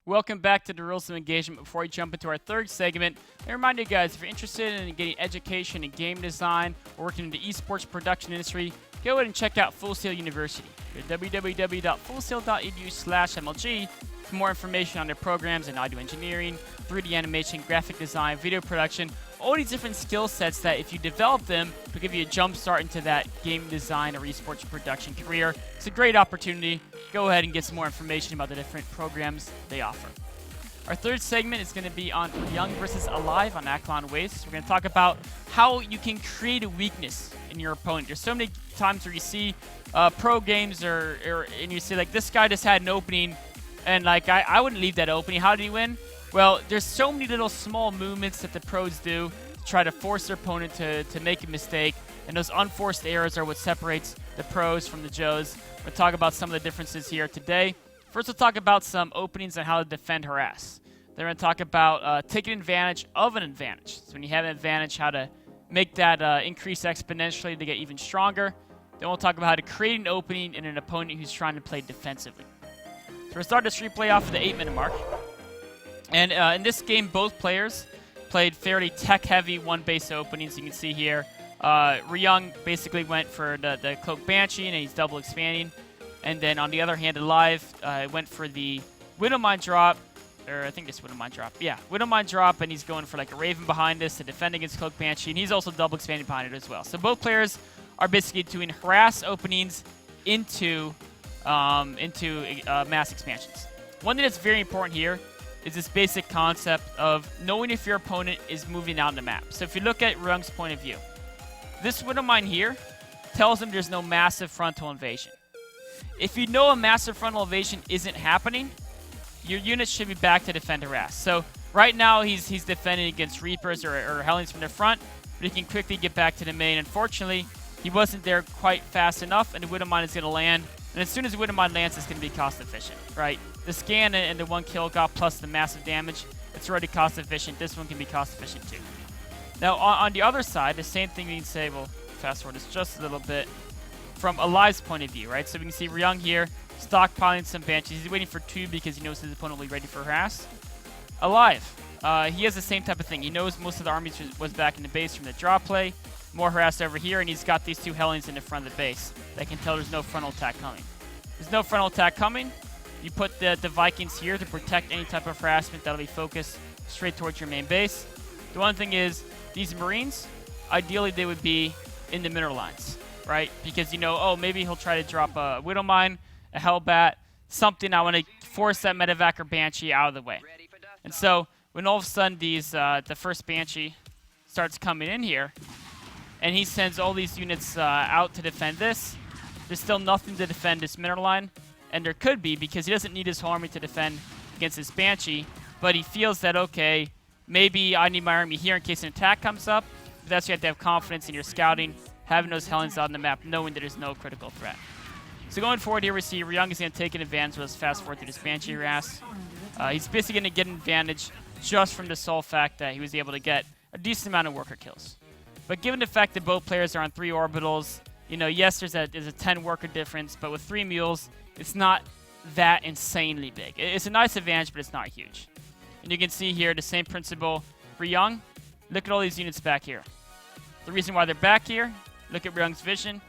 Welcome back to the Rules of Engagement. Before we jump into our third segment, I remind you guys, if you're interested in getting education in game design or working in the esports production industry, go ahead and check out Full Sail University. Go to www.fullsail.edu/MLG for more information on their programs in audio engineering, 3D animation, graphic design, video production, all these different skill sets that if you develop them, will give you a jump start into that game design or esports production career. It's a great opportunity. Go ahead and get some more information about the different programs they offer. Our third segment is going to be on Ryung versus Alive on Aklon Waste. We're going to talk about how you can create a weakness in your opponent. There's so many times where you see pro games and you see like this guy just had an opening and like I wouldn't leave that opening. How did he win? Well, there's so many little small movements that the pros do to try to force their opponent to make a mistake, and those unforced errors are what separates the pros from the Joes. We're going to talk about some of the differences here today. First, we'll talk about some openings on how to defend harass. Then we're going to talk about taking advantage of an advantage. So when you have an advantage, how to make that increase exponentially to get even stronger. Then we'll talk about how to create an opening in an opponent who's trying to play defensively. So we'll start this replay off at the 8-minute mark. And in this game, both players played fairly tech-heavy one-base openings. You can see here, Ryung basically went for the Cloak Banshee, and he's double expanding. And then on the other hand, Alive went for the Widowmine drop, or I think it's Widowmine drop. Yeah, Widowmine drop, and he's going for like a Raven behind this to defend against Cloak Banshee, and he's also double expanding behind it as well. So both players are basically doing harass openings into mass expansions. One thing that's very important here is this basic concept of knowing if your opponent is moving down the map. So if you look at Ryung's point of view, this Widowmine here tells him there's no massive frontal invasion. If you know a massive frontal invasion isn't happening, your units should be back to defend harass. So right now he's defending against Reapers or Hellions from the front, but he can quickly get back to the main. Unfortunately, he wasn't there quite fast enough, and the Widowmine is going to land. And as soon as the Widowmine lands, it's going to be cost efficient, right? The scan and the 1 kill got plus the massive damage. It's already cost efficient. This one can be cost efficient too. Now on the other side, the same thing we can say, we'll fast forward this just a little bit, from Alive's point of view, right? So we can see Ryung here stockpiling some Banshees. He's waiting for 2 because he knows his opponent will be ready for harass. Alive, he has the same type of thing. He knows most of the army was back in the base from the draw play. More harass over here, and he's got these 2 Hellions in the front of the base. That can tell there's no frontal attack coming. There's no frontal attack coming. You put the Vikings here to protect any type of harassment that'll be focused straight towards your main base. The one thing is, these Marines, ideally they would be in the middle lines, right? Because you know, oh, maybe he'll try to drop a Widowmine, a Hellbat, something. I want to force that Medevac or Banshee out of the way. And so, when all of a sudden the first Banshee starts coming in here, and he sends all these units out to defend this, there's still nothing to defend this middle line. And there could be, because he doesn't need his whole army to defend against this Banshee, but he feels that, okay, maybe I need my army here in case an attack comes up. But that's why you have to have confidence in your scouting, having those Hellions out on the map, knowing that there's no critical threat. So going forward here, we see Ryung is going to take an advantage. Let's fast forward through this Banshee harass. He's basically going to get an advantage just from the sole fact that he was able to get a decent amount of worker kills. But given the fact that both players are on 3 orbitals, you know, yes, there's a 10 worker difference, but with 3 mules, it's not that insanely big. It's a nice advantage, but it's not huge. And you can see here the same principle for Ryung. Look at all these units back here. The reason why they're back here, look at Ryung's vision.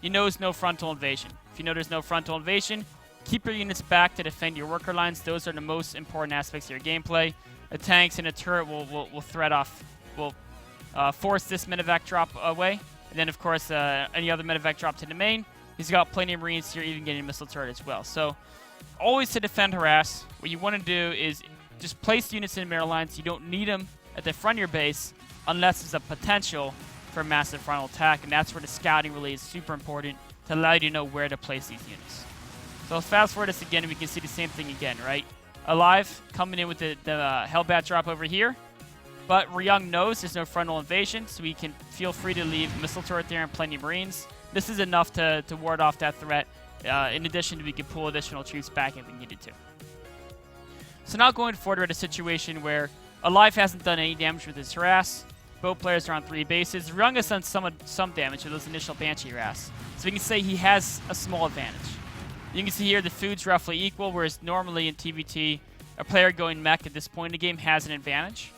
He knows no frontal invasion. If you know there's no frontal invasion, keep your units back to defend your worker lines. Those are the most important aspects of your gameplay. The tanks and a turret will thread off, will force this Medevac drop away. And then, of course, any other Medevac drop to the main. He's got plenty of Marines here, even getting a missile turret as well. So, always to defend harass, what you want to do is just place units in mirror lines. You don't need them at the front of your base unless there's a potential for a massive frontal attack. And that's where the scouting really is super important to allow you to know where to place these units. So, fast forward this again, and we can see the same thing again, right? Alive coming in with the Hellbat drop over here. But Ryung knows there's no frontal invasion, so he can feel free to leave missile turret there and plenty of Marines. This is enough to ward off that threat. In addition, we could pull additional troops back if we needed to. So now going forward, we're at a situation where Alive hasn't done any damage with his harass. Both players are on 3 bases. Ryung has done some damage with those initial Banshee harass. So we can say he has a small advantage. You can see here the food's roughly equal, whereas normally in TVT, a player going mech at this point in the game has an advantage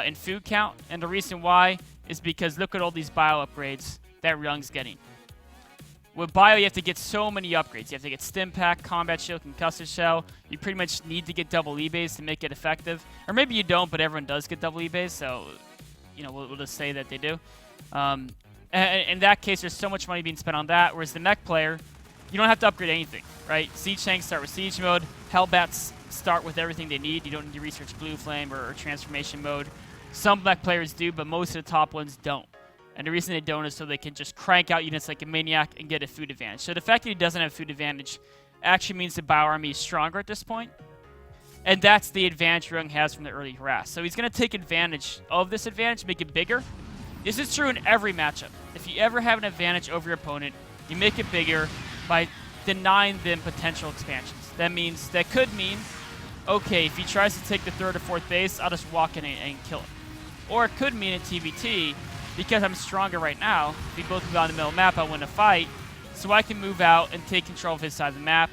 in food count. And the reason why is because look at all these bio upgrades that Ryung's getting. With bio, you have to get so many upgrades. You have to get Stim Pack, Combat Shield, Concussive Shell. You pretty much need to get double E-Base to make it effective. Or maybe you don't, but everyone does get double E-Base, so you know we'll just say that they do. And in that case, there's so much money being spent on that, whereas the mech player, you don't have to upgrade anything, right? Siege Tanks start with Siege Mode. Hellbats start with everything they need. You don't need to research Blue Flame or Transformation Mode. Some mech players do, but most of the top ones don't. And the reason they don't is so they can just crank out units like a Maniac and get a food advantage. So the fact that he doesn't have food advantage actually means the Bio Army is stronger at this point. And that's the advantage Ryung has from the early harass. So he's going to take advantage of this advantage, make it bigger. This is true in every matchup. If you ever have an advantage over your opponent, you make it bigger by denying them potential expansions. That could mean, okay, if he tries to take the 3rd or 4th base, I'll just walk in and kill him. Or it could mean in TVT, because I'm stronger right now, if we both move out in the middle of the map, I win a fight, so I can move out and take control of his side of the map.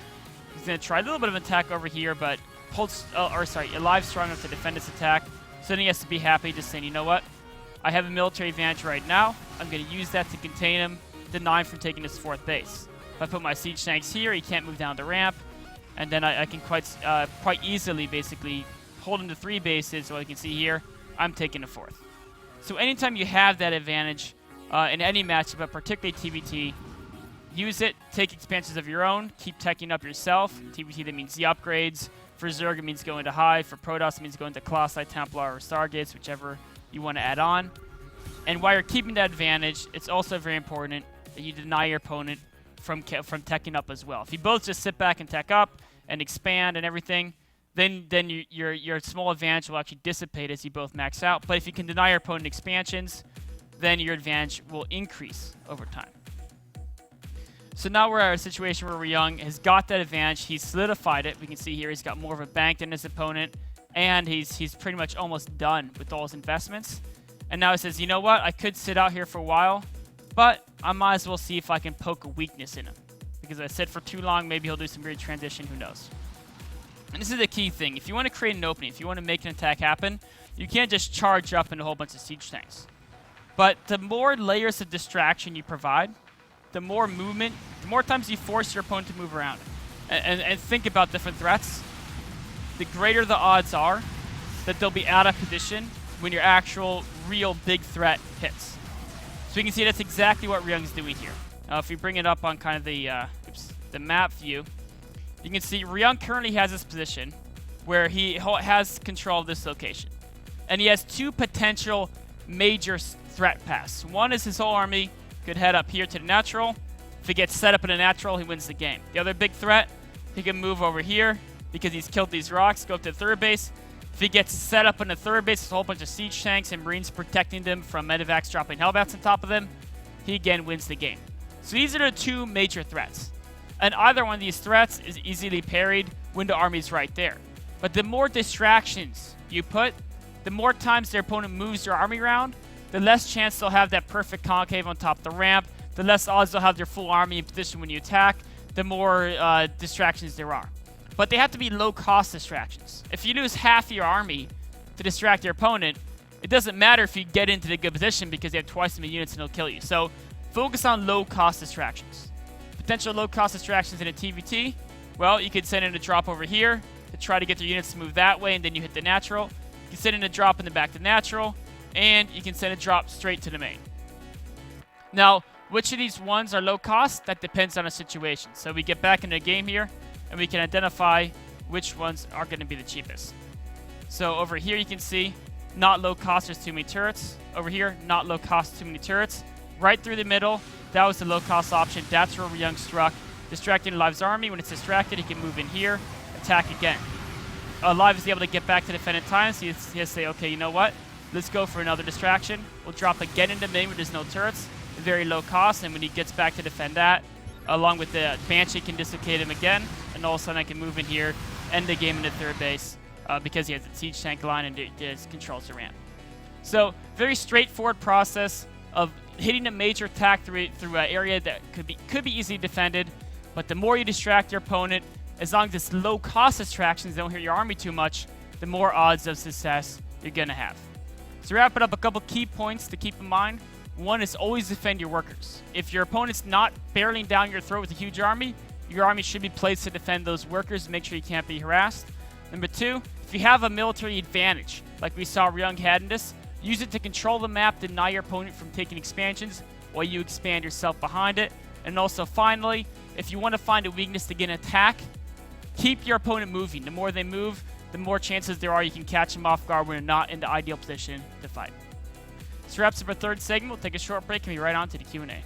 He's going to try a little bit of an attack over here, but Alive's strong enough to defend his attack, so then he has to be happy, just saying, you know what, I have a military advantage right now, I'm going to use that to contain him, deny him from taking his 4th base. If I put my siege tanks here, he can't move down the ramp, and then I can quite easily basically hold him to 3 bases, so you can see here, I'm taking the 4th. So anytime you have that advantage in any matchup, but particularly TVT, use it, take expansions of your own, keep teching up yourself. TVT, that means the upgrades. For Zerg, it means going to Hive. For Protoss, it means going to Colossi, Templar, or Stargates, whichever you want to add on. And while you're keeping that advantage, it's also very important that you deny your opponent from teching up as well. If you both just sit back and tech up and expand and everything, then your small advantage will actually dissipate as you both max out. But if you can deny your opponent expansions, then your advantage will increase over time. So now we're at a situation where Ryung has got that advantage. He's solidified it. We can see here he's got more of a bank than his opponent, and he's pretty much almost done with all his investments. And now he says, you know what? I could sit out here for a while, but I might as well see if I can poke a weakness in him. Because if I sit for too long, maybe he'll do some weird transition. Who knows? And this is the key thing. If you want to create an opening, if you want to make an attack happen, you can't just charge up into a whole bunch of siege tanks. But the more layers of distraction you provide, the more movement, the more times you force your opponent to move around. And think about different threats. The greater the odds are that they'll be out of position when your actual real big threat hits. So you can see that's exactly what Ryung's doing here. If we bring it up on kind of the map view, you can see Ryung currently has this position where he has control of this location. And he has 2 potential major threat paths. One is his whole army could head up here to the natural. If he gets set up in a natural, he wins the game. The other big threat, he can move over here because he's killed these rocks, go up to the 3rd base. If he gets set up in the 3rd base, there's a whole bunch of siege tanks and marines protecting them from medevacs dropping hellbats on top of them. He again wins the game. So these are the 2 major threats. And either one of these threats is easily parried when the army's right there. But the more distractions you put, the more times their opponent moves their army around, the less chance they'll have that perfect concave on top of the ramp, the less odds they'll have their full army in position when you attack, the more distractions there are. But they have to be low-cost distractions. If you lose half your army to distract your opponent, it doesn't matter if you get into the good position because they have twice as many units and they'll kill you. So focus on low-cost distractions. Potential low-cost distractions in a TVT, well, you could send in a drop over here to try to get their units to move that way, and then you hit the natural. You can send in a drop in the back to natural, and you can send a drop straight to the main. Now, which of these ones are low cost? That depends on the situation. So we get back into the game here, and we can identify which ones are going to be the cheapest. So over here you can see, not low cost, there's too many turrets. Over here, not low cost, too many turrets. Right through the middle, that was the low cost option. That's where Ryung struck. Distracting Alive's army. When it's distracted, he can move in here, attack again. Alive is able to get back to defend in time, so he has to say, okay, you know what? Let's go for another distraction. We'll drop again into main where there's no turrets. Very low cost, and when he gets back to defend that, along with the Banshee can dislocate him again, and all of a sudden I can move in here, end the game in the 3rd base, because he has a siege tank line and controls the ramp. So, very straightforward process of hitting a major attack through an area that could be easily defended, but the more you distract your opponent, as long as it's low cost distractions, don't hurt your army too much, the more odds of success you're gonna have. So wrapping up, a couple key points to keep in mind. One is always defend your workers. If your opponent's not barreling down your throat with a huge army, your army should be placed to defend those workers and make sure you can't be harassed. Number two, if you have a military advantage, like we saw Ryung had in this, use it to control the map, deny your opponent from taking expansions while you expand yourself behind it. And also finally, if you want to find a weakness to get an attack, keep your opponent moving. The more they move, the more chances there are you can catch them off guard when they're not in the ideal position to fight. This wraps up our third segment. We'll take a short break and be right on to the Q&A.